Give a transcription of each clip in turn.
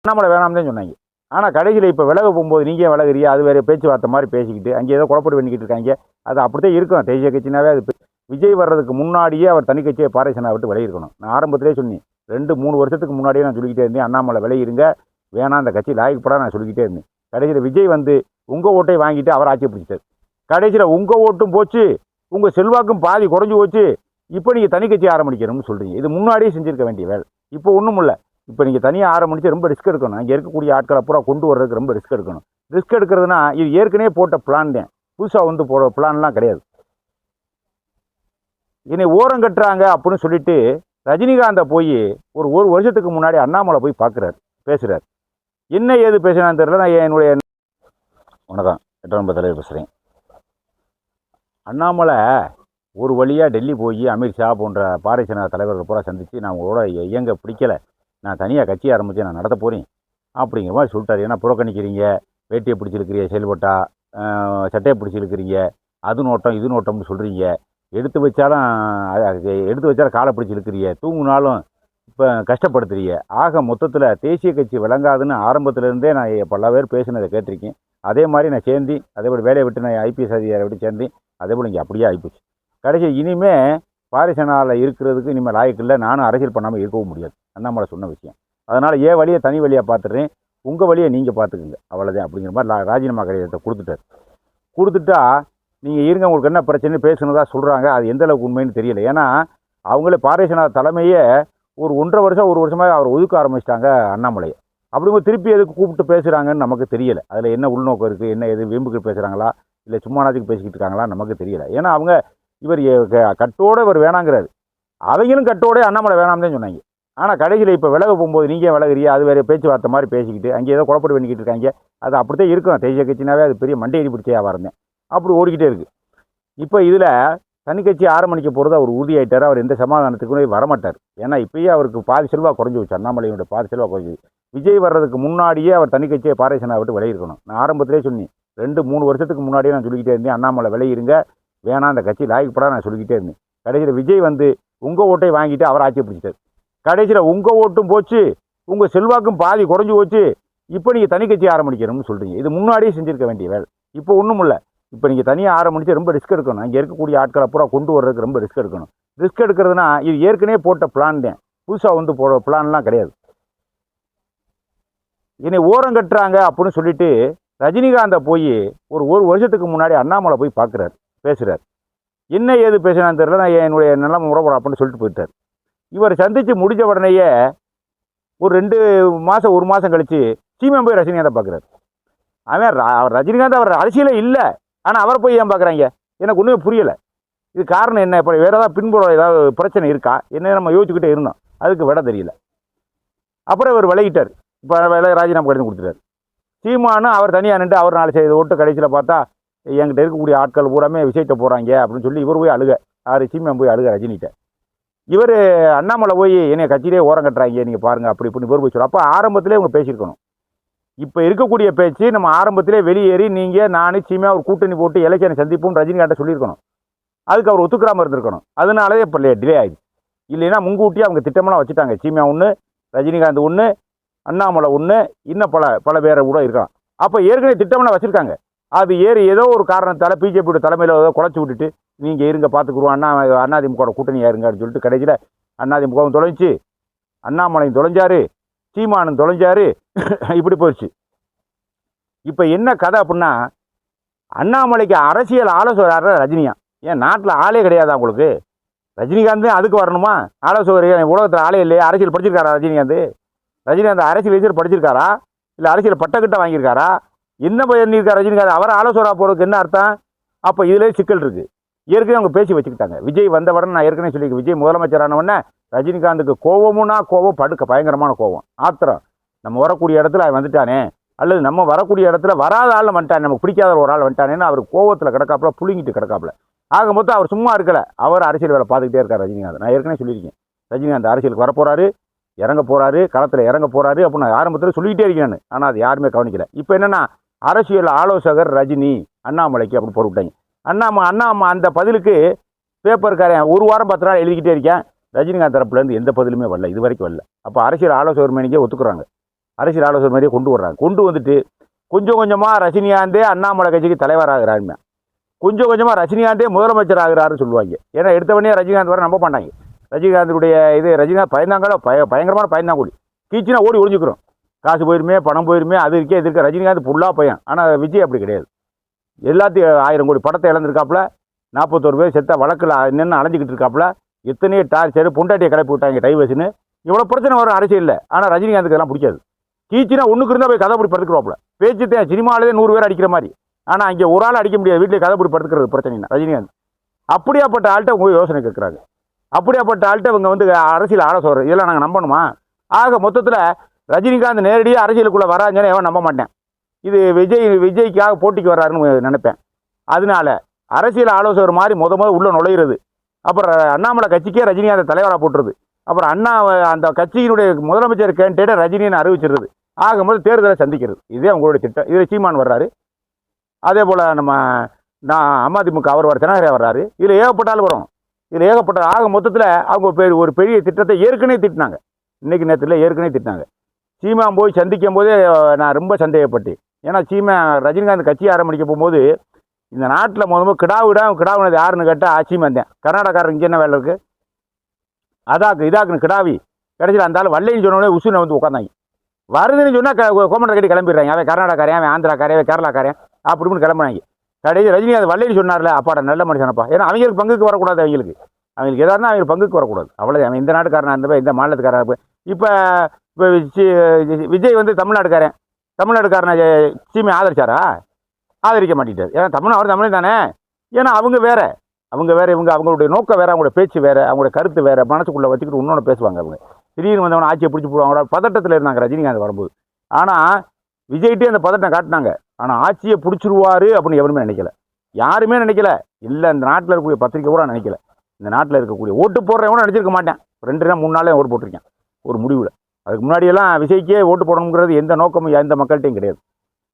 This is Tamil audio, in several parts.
அண்ணாமலை வேணாம் தான் சொன்னாங்க. ஆனால் கடைசியில் இப்போ விலக போகும்போது நீங்கள் விலகுறியா, அது வேறு பேச்சுவார்த்தை மாதிரி பேசிக்கிட்டு அங்கே ஏதோ குழப்படி பண்ணிக்கிட்டு இருக்காங்க. அது அப்படித்தான் இருக்கும். தேசிய கட்சினாவே அது விஜய் வர்றதுக்கு முன்னாடியே அவர் தனி கட்சியை பாரேசனா விட்டு விலகிருக்கணும். நான் ஆரம்பத்திலே சொன்னேன், 2-3 வருஷத்துக்கு முன்னாடியே நான் சொல்லிக்கிட்டே இருந்தேன், அண்ணாமலை விலகிருங்க, வேணாம் அந்த கட்சி லாய்க்கப்படா நான் சொல்லிக்கிட்டே இருந்தேன். கடைசியில் விஜய் வந்து உங்கள் ஓட்டை வாங்கிட்டு அவர் ஆட்சியை பிடிச்சிட்டார். கடைசியில் உங்கள் ஓட்டும் போச்சு, உங்கள் செல்வாக்கும் பாதி குறைஞ்சி போச்சு. இப்போ நீங்கள் தனி கட்சி ஆரம்பிக்கணும்னு சொல்கிறீங்க. இது முன்னாடியே செஞ்சுருக்க வேண்டிய வேலை. இப்போ ஒன்றும் இல்லை. இப்போ நீங்கள் தனியாக ஆரம்பித்து ரொம்ப ரிஸ்க் எடுக்கணும். அங்கே இருக்கக்கூடிய ஆட்களை பூரா கொண்டு வர்றதுக்கு ரொம்ப ரிஸ்க் எடுக்கணும். ரிஸ்க் எடுக்கிறதுனா இது ஏற்கனவே போட்ட பிளான் தான், புதுசாக வந்து போடுற பிளான்லாம் கிடையாது. என்னை ஓரம் கட்டுறாங்க அப்படின்னு சொல்லிட்டு ரஜினிகாந்தை போய் ஒரு வருஷத்துக்கு முன்னாடி அண்ணாமலை போய் பார்க்குறாரு, பேசுகிறார். என்ன ஏது பேசுனான்னு தெரியல. நான் என்னுடைய வணக்கம் 8 தலைவர் பேசுகிறேன். அண்ணாமலை ஒரு வழியாக டெல்லி போய் அமித்ஷா போன்ற பாரதிய ஜனதா தலைவர்கள் பூரா சந்தித்து நான் உங்களோட இயங்க பிடிக்கலை, நான் தனியாக கட்சி ஆரம்பித்து நான் நடத்த போகிறேன் அப்படிங்கிற மாதிரி சொல்லிட்டார். ஏன்னா புறக்கணிக்கிறீங்க, வேட்டியை பிடிச்சிருக்கிறீங்க, செயல்பட்டா சட்டையை பிடிச்சிருக்கிறீங்க, அது நோட்டம் இது நோட்டம்னு சொல்கிறீங்க, எடுத்து வச்சாலும் காலை பிடிச்சி இழுக்கிறீங்க, தூங்குனாலும் இப்போ கஷ்டப்படுத்துறீங்க. ஆக மொத்தத்தில் தேசிய கட்சி விளங்காதுன்னு ஆரம்பத்திலேருந்தே நான் பல பேர் பேசினதை கேட்டிருக்கேன். அதே மாதிரி நான் சேர்ந்து அதேபோல் வேலையை விட்டு நான் ஐபிஎஸ் அதிகாரியை விட்டு சேர்ந்தேன். அதேபோல் இங்கே அப்படியே ஆகிப்போச்சு. கடைசி இனிமேல் பாரிசனாவில் இருக்கிறதுக்கு இனிமேல் லாய்க்கு இல்லை, நானும் அரசியல் பண்ணாமல் இருக்கவும் முடியாது. அண்ணாமலை சொன்ன விஷயம். அதனால் ஏன் வழியை தனி வழியாக பார்த்துடுறேன், உங்கள் வழியை நீங்கள் பார்த்துக்குங்க, அவ்வளோதான் அப்படிங்கிற மாதிரி ராஜினாமா கடிதத்தை கொடுத்துட்டார். கொடுத்துட்டா நீங்கள் இருங்க, உங்களுக்கு என்ன பிரச்சனை பேசுனதா சொல்கிறாங்க. அது எந்த அளவுக்கு உண்மைன்னு தெரியல. ஏன்னா அவங்களே பாரேசனா தலைமையே ஒரு 1.5 வருஷமாக அவர் ஒதுக்க ஆரம்பிச்சிட்டாங்க அண்ணாமலையை. அப்படிங்கும்போது திருப்பி எதுக்கு கூப்பிட்டு பேசுகிறாங்கன்னு நமக்கு தெரியலை. அதில் என்ன உள்நோக்கம் இருக்குது, என்ன எது வீம்புக்கு பேசுகிறாங்களா இல்லை சும்மா நாச்சுக்கு பேசிக்கிட்டு இருக்காங்களா நமக்கு தெரியலை. ஏன்னா அவங்க இவர் கட்டோடு இவர் வேணாங்கிறாரு, அவங்களும் கட்டோட அண்ணாமலை வேணாம் தான் சொன்னாங்க. ஆனால் கடைசியில் இப்போ விலக போகும்போது நீங்கள் விலகுறியா, அது வேறு பேச்சுவார்த்தை மாதிரி பேசிக்கிட்டு அங்கே ஏதோ குழப்படி பண்ணிக்கிட்டு இருக்காங்க. அது அப்படித்தான் இருக்கும். தேசிய கட்சினாவே அது பெரிய மண்டையடி பிடிச்சையாக இருந்தேன், அப்படி ஓடிக்கிட்டே இருக்குது. இப்போ இதில் தனி கட்சி ஆரம்பிக்க போகிறது அவர் உறுதியாயிட்டார். அவர் எந்த சமாதானத்துக்குமே வரமாட்டார். ஏன்னா இப்போயே அவருக்கு பாதி செல்வா குறைஞ்சி வச்சு, அண்ணாமலையோட பாதி செல்வா குறைஞ்சி. விஜய் வர்றதுக்கு முன்னாடியே அவர் தனி கட்சியை பாரேசனா விட்டு விலகிருக்கணும். நான் ஆரம்பத்திலே சொன்னேன், 2-3 வருஷத்துக்கு முன்னாடியே நான் சொல்லிக்கிட்டே இருந்தேன், அண்ணாமலை விலகிருங்க, வேணாம் அந்த கட்சி லாய்க்கப்படா நான் சொல்லிக்கிட்டே இருந்தேன். கடைசியில் விஜய் வந்து உங்கள் ஓட்டை வாங்கிட்டு அவர் ஆட்சியை பிடிச்சிட்டார். கடைசியில் உங்கள் ஓட்டும் போச்சு, உங்கள் செல்வாக்கும் பாதி குறைஞ்சி போச்சு. இப்போ நீங்கள் தனி கட்சி ஆரம்பிக்கணும்னு சொல்கிறீங்க. இது முன்னாடியே செஞ்சுருக்க வேண்டிய வேலை. இப்போ ஒன்றும் இல்லை. இப்போ நீங்கள் தனியாக ஆரம்பித்து ரொம்ப ரிஸ்க் எடுக்கணும். அங்கே இருக்கக்கூடிய ஆட்களை பூரா கொண்டு வர்றதுக்கு ரொம்ப ரிஸ்க் எடுக்கணும். ரிஸ்க் எடுக்கிறதுனா இது ஏற்கனவே போட்ட பிளான் தான், புதுசாக வந்து போடுற பிளான்லாம் கிடையாது. என்னை ஓரம் கட்டுறாங்க அப்படின்னு சொல்லிட்டு ரஜினிகாந்தை போய் ஒரு வருஷத்துக்கு முன்னாடி அண்ணாமலை போய் பார்க்குறாரு, பேசுகிறார். என்ன ஏது பேசுனான்னு தெரியல. நான் என்னுடைய நிலைமை முறைப்பட அப்படின்னு சொல்லிட்டு போயிட்டார். இவர் சந்தித்து முடிஞ்ச உடனேயே ஒரு 2 மாதம் 1 மாதம் கழித்து சீமான் போய் ரஜினிகாந்தை பார்க்குறாரு. அவர் ரஜினிகாந்த் அவர் அரசியலே இல்லை, ஆனால் அவரை போய் ஏன் பார்க்குறாங்க, எனக்கு ஒன்றுமே புரியலை. இது காரணம் என்ன, இப்போ வேறு ஏதாவது பின்புறம் ஏதாவது பிரச்சனை இருக்கா என்ன, நம்ம யோசிச்சுக்கிட்டே இருந்தோம். அதுக்கு விட தெரியல. அப்புறம் இவர் விலகிட்டார். இப்போ ராஜினாமா கடிதம் கொடுத்துட்டார். சீமானு அவர் தனியாக நின்று அவர் 4 செய்த ஓட்டு கடைசியில் பார்த்தா என்கிட்ட இருக்கக்கூடிய ஆட்கள் பூராமே விஷயத்தை போகிறாங்க அப்படின்னு சொல்லி இவர் போய் அழுக, சீமான் போய் அழுக ரஜினிகிட்ட. இவர் அண்ணாமலை போய் என்னை கட்சியிலே ஓரம் கட்டுறாங்க நீங்கள் பாருங்கள் அப்படி இப்படி இவர் போய் சொல்ல. அப்போ ஆரம்பத்திலே அவங்க பேசியிருக்கணும். இப்போ இருக்கக்கூடிய பேச்சு நம்ம ஆரம்பத்திலே வெளியேறி நீங்கள் நானும் சீமா ஒரு கூட்டணி போட்டு எலெக்ஷனை சந்திப்போம் ரஜினிகாண்ட சொல்லியிருக்கணும். அதுக்கு அவர் ஒத்துக்கிறாமல் இருந்திருக்கணும். அதனாலே இப்போ டிலே ஆகிடுச்சு. இல்லைன்னா முன்கூட்டியே அவங்க திட்டமெல்லாம் வச்சுட்டாங்க. சீமா ஒன்று, ரஜினிகாந்த் ஒன்று, அண்ணாமலை ஒன்று, இன்னும் பல பேரை கூட இருக்கலாம். அப்போ ஏற்கனவே திட்டமெல்லாம் வச்சுருக்காங்க. அது ஏதோ ஒரு காரணத்தால் பிஜேபியோட தலைமையில் ஏதோ குறைச்சி விட்டுட்டு நீங்கள் இருங்க பார்த்துக்குருவோம், அதிமுக கூட்டணியாக இருங்கன்னு சொல்லிட்டு கடைசியில் அதிமுகவும் தொலைஞ்சி, அண்ணாமலையும் தொலைஞ்சாரு, சீமானும் தொலைஞ்சாரு, இப்படி போயிடுச்சு. இப்போ என்ன கதை அப்படின்னா, அண்ணாமலைக்கு அரசியல் ஆலோசகர் ரஜினியா? ஏன் நாட்டில் ஆளே கிடையாதா உங்களுக்கு? ரஜினிகாந்த் அதுக்கு வரணுமா ஆலோசகர்? உலகத்தில் ஆளே இல்லையா? அரசியல் படிச்சிருக்காரா ரஜினிகாந்த் அரசியல் படிச்சிருக்காரா இல்லை அரசியல் பட்டக்கிட்ட வாங்கியிருக்காரா? என்ன பண்ணியிருக்காரு ரஜினிகாந்த்? அவர் ஆலோசகராக போகிறதுக்கு என்ன அர்த்தம்? அப்போ இதிலே சிக்கல் இருக்குது. ஏற்கனவே அவங்க பேசி வச்சுக்கிட்டாங்க. விஜய் வந்த உடனே நான் ஏற்கனவே சொல்லியிருக்கேன், விஜய் முதலமைச்சரான உடனே ரஜினிகாந்துக்கு கோவமுன்னா கோவம், பயங்கரமான கோவம், ஆத்திரம். நம்ம வரக்கூடிய இடத்துல வந்துட்டானே, அல்லது நம்ம வரக்கூடிய இடத்துல வராத ஆள் வந்துட்டானே, நமக்கு பிடிக்காத ஒரு ஆள் வந்துட்டானேன்னு அவர் கோவத்தில் கிடக்காப்புல, புழுங்கிட்டு கிடக்காப்புல. ஆக மொத்தம் அவர் சும்மா இருக்கலை, அவர் அரசியல் வேலை பார்த்துக்கிட்டே இருக்கார் ரஜினிகாந்த். நான் ஏற்கனவே சொல்லியிருக்கேன், ரஜினிகாந்த் அரசியலுக்கு வரப்போகிறாரு, இறங்க போகிறாரு, களத்தில் இறங்க போகிறாரு அப்படின்னு நான் ஆரம்பத்தில் சொல்லிக்கிட்டே இருக்கேன். ஆனால் அது யாருமே கவனிக்கலை. இப்போ என்னென்னா அரசியல் ஆலோசகர் ரஜினி அண்ணாமலைக்கு அப்படி போட்டுவிட்டாங்க. அண்ணாமலை அந்த பதிலுக்கு பேப்பருக்காரன் 1 வாரம் 10 நாள் எழுதிக்கிட்டே இருக்கேன். ரஜினிகாந்த் தரப்புலேருந்து எந்த பதிலுமே வரல, இது வரைக்கும் வரல. அப்போ அரசியல் ஆலோசகர் மேனிக்கே ஒத்துக்குறாங்க. அரசியல் ஆலோசனை மாதிரியே கொண்டு வர்றாங்க. கொண்டு வந்துட்டு கொஞ்சம் கொஞ்சமாக ரஜினிகாந்தே அண்ணாமலை கட்சிக்கு தலைவராகிறாங்க, கொஞ்சம் கொஞ்சமாக ரஜினிகாந்தே முதலமைச்சர் ஆகிறாருன்னு சொல்லுவாங்க. ஏன்னா எடுத்தவொடனே ரஜினிகாந்த் வர நம்ப மாட்டாங்க. ரஜினிகாந்துடைய இது ரஜினிகாந்த் பயந்தாங்களோ பயங்கரமான பயந்தாங்கூடி, கீச்சுனா ஓடி ஒழிஞ்சுக்கிறோம். காசு போயிருமே, பணம் போயிருமே, அது இருக்கே இது இருக்க. ரஜினிகாந்த் ஃபுல்லாக பையன். ஆனால் விஜய் அப்படி கிடையாது. எல்லாத்தையும் 1000 கோடி படத்தை இழந்திருக்காப்புல, 41 பேர் செத்த வழக்கில் நின்று அலைஞ்சிக்கிட்டு இருக்காப்புல, எத்தனையோ டார்ச்சர், பொண்டாட்டியை கிளப்பி விட்டாங்க டைவர்ஸ்னு, இவ்வளோ பிரச்சனை வரும் அரசியலில். ஆனால் ரஜினிகாந்துக்கு எல்லாம் பிடிக்காது. கீச்சுனா ஒன்றுக்கு இருந்தால் போய் கதை பிடி படுத்துக்குவாப்புல. பேச்சுத்தேன் சினிமாவிலே 100 பேர் அடிக்கிற மாதிரி. ஆனால் அங்கே ஒரு ஆள் அடிக்க முடியாது, வீட்டில் கதை பிடி படுத்துக்கிறது பிரச்சனைனா ரஜினிகாந்த். அப்படியாப்பட்ட ஆள்கிட்ட உங்க யோசனை கேட்குறாங்க. அப்படியாப்பட்ட ஆள்கிட்ட இவங்க வந்து அரசியல் ஆலோசனை, இதெல்லாம் நாங்கள் நம்பணுமா? ஆக மொத்தத்தில் ரஜினிகாந்த் நேரடியாக அரசியலுக்குள்ளே வராங்கன்னு எவன் நம்ப மாட்டேன். இது விஜய்க்காக போட்டிக்கு வர்றாருன்னு நினைப்பேன். அதனால அரசியல் ஆலோசகர் மாதிரி முத உள்ள நுழையிறது, அப்புறம் அண்ணாமலை கட்சிக்கே ரஜினிகாந்த் தலைவராக போட்டுறது, அப்புறம் அண்ணா அந்த கட்சியினுடைய முதலமைச்சர் கேண்டிடேட்டை ரஜினின்னு அறிவிச்சிருது. ஆகும்போது தேர்தலை சந்திக்கிறது. இதே அவங்களுடைய திட்டம். இதில் சீமான் வர்றாரு, அதே போல் அதிமுக அவர் வர தினகரே வர்றாரு. இதில் ஏகப்பட்டாலும் வரும். இதில் ஏகப்பட்ட ஆக மொத்தத்தில் அவங்க ஒரு பெரிய திட்டத்தை ஏற்கனவே திட்டினாங்க. இன்றைக்கி நேரத்தில் ஏற்கனவே திட்டினாங்க. சீமான் போய் சந்திக்கும் போதே நான் ரொம்ப சந்தேகப்பட்டேன். ஏன்னா ரஜினிகாந்த் கட்சி ஆரம்பிக்க போகும்போது இந்த நாட்டில் முதல்ல கிடாவுனது யாருன்னு கேட்டால் சீமான் தான். கர்நாடகாரன் இங்கே என்ன வேலை இருக்குது, இதாக்குன்னு கிடாவி. கடைசியில் அந்த ஆள் வல்லைன்னு சொன்னோடனே உசுனை வந்து உட்காந்தாங்க. வருதுன்னு சொன்னால் கோமண்டை கட்டி கிளம்பிடுறாங்க. அவன் கர்நாடகாரன், அவன் ஆந்திராக்காரன், அவன் கேரளாக்காரன் அப்படின்னு கிளம்புனாங்க. கடைசி ரஜினிகாந்த் வல்லைன்னு சொன்னார்ல, அப்பாடா நல்ல மனுஷனப்பா. ஏன்னா அவங்களுக்கு பங்குக்கு வரக்கூடாது. அவங்களுக்கு எதாருன்னா அவங்களுக்கு பங்குக்கு வரக்கூடாது. அவ்வளோ அவன் இந்த நாட்டுக்காரனாக இருந்தப்ப இந்த மாநிலத்துக்காரன். இப்போ விஜய் வந்து தமிழ்நாடுக்காரனை சீமை ஆதரிச்சாரா? ஆதரிக்க மாட்டேட்டார். ஏன்னா அவர் தமிழ் தானே. ஏன்னா அவங்க வேற இவங்க அவங்களுடைய நோக்கம் வேறு, அவங்களோட பேச்சு வேறு, அவங்களோட கருத்து வேறு, மனசுக்குள்ளே வச்சுக்கிட்டு இன்னொன்று பேசுவாங்க. அவங்க திடீர்னு வந்தவனை ஆட்சியை பிடிச்சி போடுவாங்க. பதட்டத்தில் இருந்தாங்க ரஜினிகாந்த் வரும்போது. ஆனால் விஜய்கிட்டே அந்த பதட்டம் காட்டினாங்க. ஆனால் ஆட்சியை பிடிச்சிருவாரு அப்படின்னு எவருமே நினைக்கல, யாருமே நினைக்கல. இல்லை, இந்த நாட்டில் இருக்கக்கூடிய பத்திரிக்கை கூட நினைக்கல. இந்த நாட்டில் இருக்கக்கூடிய ஓட்டு போடுறவங்க நினச்சிருக்க மாட்டேன். 2 நாள் 3 நாளே ஓட்டு போட்டிருக்கேன் ஒரு முடிவில். அதுக்கு முன்னாடியெல்லாம் விஜய்க்கே ஓட்டு போடணுங்கிறது எந்த நோக்கமும் எந்த மக்கள்கிட்டையும் கிடையாது.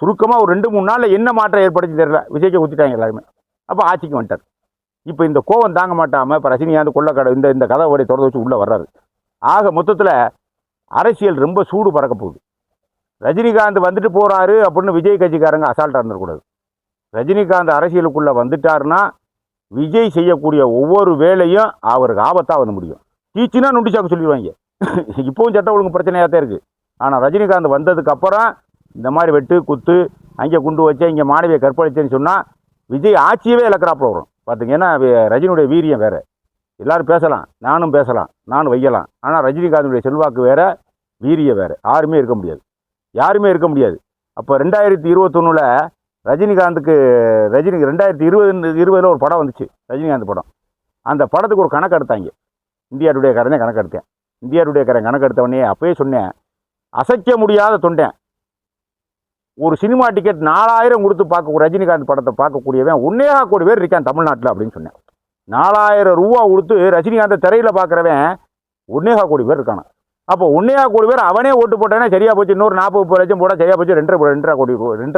சுருக்கமாக ஒரு 2-3 நாளில் என்ன மாற்றம் ஏற்படுத்தி தெரியல, விஜய்க்கு ஊற்றிட்டாங்க எல்லாருமே. அப்போ ஆட்சிக்கு வந்துட்டார். இப்போ இந்த கோவம் தாங்க மாட்டாமல் இப்போ ரஜினிகாந்த் கொள்ளக்கடை இந்த கதவோடைய திறந்து வச்சு உள்ளே வர்றாரு. ஆக மொத்தத்தில் அரசியல் ரொம்ப சூடு பறக்க போகுது. ரஜினிகாந்த் வந்துட்டு போகிறாரு அப்படின்னு விஜய் கட்சிக்காரங்க அசால்ட்டாக இருந்துடக்கூடாது. ரஜினிகாந்த் அரசியலுக்குள்ளே வந்துட்டாருன்னா விஜய் செய்யக்கூடிய ஒவ்வொரு வேலையும் அவருக்கு ஆபத்தாக வந்து முடியும். டீச்சுனா நுண்டிச்சாக்கு சொல்லிடுவாங்க. இப்போவும் சட்ட ஒழுங்கு பிரச்சனையாக தான் இருக்குது. ஆனால் ரஜினிகாந்த் வந்ததுக்கப்புறம் இந்த மாதிரி வெட்டு குத்து அங்கே குண்டு வச்சேன், இங்கே மாணவியை கற்பழிச்சேன்னு சொன்னால் விஜய் ஆட்சியவே இழக்கிறாப்புல வரும். பார்த்தீங்கன்னா ரஜினியுடைய வீரியம் வேறு. எல்லோரும் பேசலாம், நானும் பேசலாம், நானும் வையலாம். ஆனால் ரஜினிகாந்துடைய செல்வாக்கு வேறு, வீரியம் வேறு. யாருமே இருக்க முடியாது. அப்போ 2021 ரஜினிகாந்துக்கு 2020 ஒரு படம் வந்துச்சு, ரஜினிகாந்த் படம். அந்த படத்துக்கு ஒரு கணக்கு எடுத்தாங்க. இந்தியா டுடே காரனே கணக்கு எடுத்தேன். இந்தியா டுடே காரன் கணக்கு எடுத்தவொடனே அப்பயே சொன்னேன், அசைக்க முடியாத தொண்டேன். ஒரு சினிமா டிக்கெட் 4000 கொடுத்து பார்க்க ரஜினிகாந்த் படத்தை பார்க்கக்கூடியவன் 1.25 கோடி பேர் இருக்கான் தமிழ்நாட்டில் அப்படின்னு சொன்னேன். 4000 ரூபா கொடுத்து ரஜினிகாந்தை திரையில் பார்க்குறவன் 1.25 கோடி பேர் இருக்கானா. அப்போ 1.25 கோடி பேர் அவனே ஓட்டு போட்டானே சரியாக போச்சு. இன்னொரு 40-30 லட்சம் போட்டால் சரியாக போச்சு. 2.5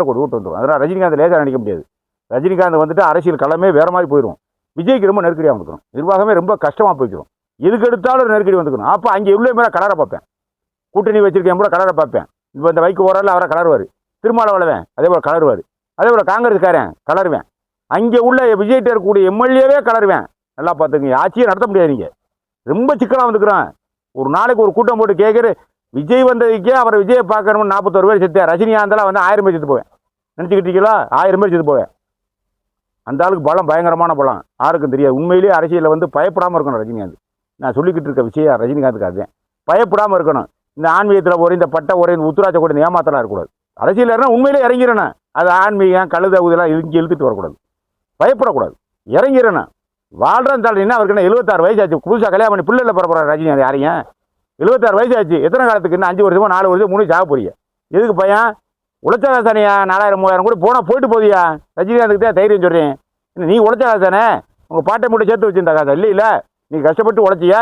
கோடி ஓட்டு வந்துடும். அதனால் ரஜினிகாந்த் லேசாக நினைக்க முடியாது. ரஜினிகாந்த் வந்துட்டு அரசியல் களமே வேறு மாதிரி போயிடும். விஜய்க்கு ரொம்ப நெருக்கடியாக வந்துக்கணும். நிர்வாகமே ரொம்ப கஷ்டமாக போய்க்கிறோம். எதுக்கு எடுத்தாலும் ஒரு நெருக்கடி வந்துக்கணும். அப்போ அங்கே இவ்வளோ மேலே கலரை பார்ப்பேன். கூட்டணி வச்சிருக்கேன் கூட கலரை பார்ப்பேன். இப்போ இந்த வைக்கு ஓரளவு அவரை கலருவார். திருமாவளவன் அதே போல் கலருவார். அதே போல் காங்கிரஸ்காரன் கலருவேன். அங்கே உள்ள விஜய்கிட்ட இருக்கக்கூடிய எம்எல்ஏவே கலருவேன். நல்லா பார்த்துங்க, ஆட்சியை நடத்த முடியாது. நீங்கள் ரொம்ப சிக்கலாக வந்துக்கிறோம். ஒரு நாளைக்கு ஒரு கூட்டம் போட்டு கேட்குற விஜய் வந்ததுக்கே அவரை விஜயை பார்க்கணும்னு 41 பேர் செத்தேன். ரஜினிகாந்தெல்லாம் வந்து 1000 பேர் செத்து போவேன். நினச்சிக்கிட்டீங்களா? 1000 பேர் செத்து போவேன். அந்த ஆளுக்கு பலம், பயங்கரமான பலம். யாருக்கும் தெரியாது. உண்மையிலேயே அரசியலில் வந்து பயப்படாமல் இருக்கணும் ரஜினிகாந்த். நான் சொல்லிக்கிட்டு இருக்க விஷயம் ரஜினிகாந்துக்கு அதுதான். பயப்படாமல் இருக்கணும். இந்த ஆன்மீகத்தில் ஒரு இந்த பட்ட ஒரு இந்த உத்துராட்ச கூட இந்த ஏமாத்தலாம் இருக்கக்கூடாது. அரசியல் இருந்தால் உண்மையிலே இறங்கிடணும். அது ஆன்மீகம் கழுத இதெல்லாம் இங்கே இழுத்துட்டு வரக்கூடாது. பயப்படக்கூடாது, இறங்கிடணும். வாழ்றன்னு தாண்டினா அவருக்கு என்ன 76 வயசு ஆச்சு. புதுசாக கல்யாணம் பண்ணி பிள்ளைல பரப்புறாரு ரஜினிகாந்த். யாரையும் 76 வயசு ஆச்சு. எத்தனை காலத்துக்கு? இன்னும் 5 வருஷமோ 4 வருஷம் 3 சாக போறீங்க. எதுக்கு பையன்? உழைச்சாதானியா 4000-3000 கூட போனால் போயிட்டு போதியா? ரஜினிகாந்துக்கு தான் தைரியம் சொல்கிறேன். நீ உழைச்சா தானே, உங்கள் பாட்டை மட்டும் சேர்த்து வச்சுருந்தா காசா? இல்லை நீ கஷ்டப்பட்டு உழைச்சியா?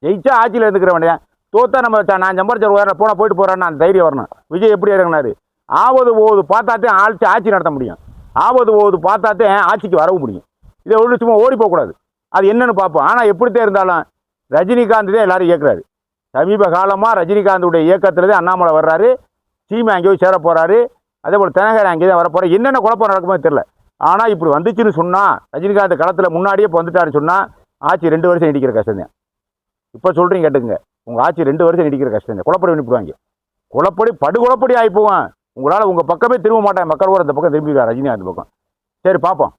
ஜெயிச்சா ஆட்சியில் இருந்துக்கிறவனே. தோத்தா நம்ம நான் சம்பாரிச்ச ஒரு போனால் போயிட்டு போகிறான்னு அந்த தைரியம் வரணும். விஜய் எப்படி இறங்கினாரு? ஆவது போது பார்த்தாத்தே ஆட்சி நடத்த முடியும். ஆவது போது பார்த்தாத்தே ஆட்சிக்கு வரவும் முடியும். இதை சும்மா ஓடி போகக்கூடாது. அது என்னன்னு பார்ப்போம். ஆனால் எப்படித்தான் இருந்தாலும் ரஜினிகாந்த் தான் எல்லாரும் கேட்குறாரு. சமீப காலமாக ரஜினிகாந்துடைய இயக்கத்தில் தான் அண்ணாமலை வர்றாரு. சீமை அங்கேயும் சேர போகிறாரு. அதே போல் தினகரன் அங்கே தான் வரப்போகிறார். என்னென்ன குழப்பம் நடக்குமோ தெரில. ஆனால் இப்படி வந்துச்சுன்னு சொன்னால் ரஜினிகாந்த் களத்தில் முன்னாடியே இப்போ வந்துட்டாருன்னு சொன்னால் ஆட்சி 2 வருஷம் நீடிக்கிற கஷ்டம் தான். இப்போ சொல்கிறீங்க கேட்டுங்க, உங்கள் ஆட்சி 2 வருஷம் நீடிக்கிற கஷ்டம் தான். குழப்படி பண்ணிவிடுவாங்க. படுகுழப்படி ஆகி போவான். உங்களால் உங்கள் பக்கமே திரும்ப மாட்டாங்க. மக்கள் கூட அந்த பக்கம் திரும்பிடுவார் ரஜினிகாந்த் பக்கம். சரி பார்ப்போம்.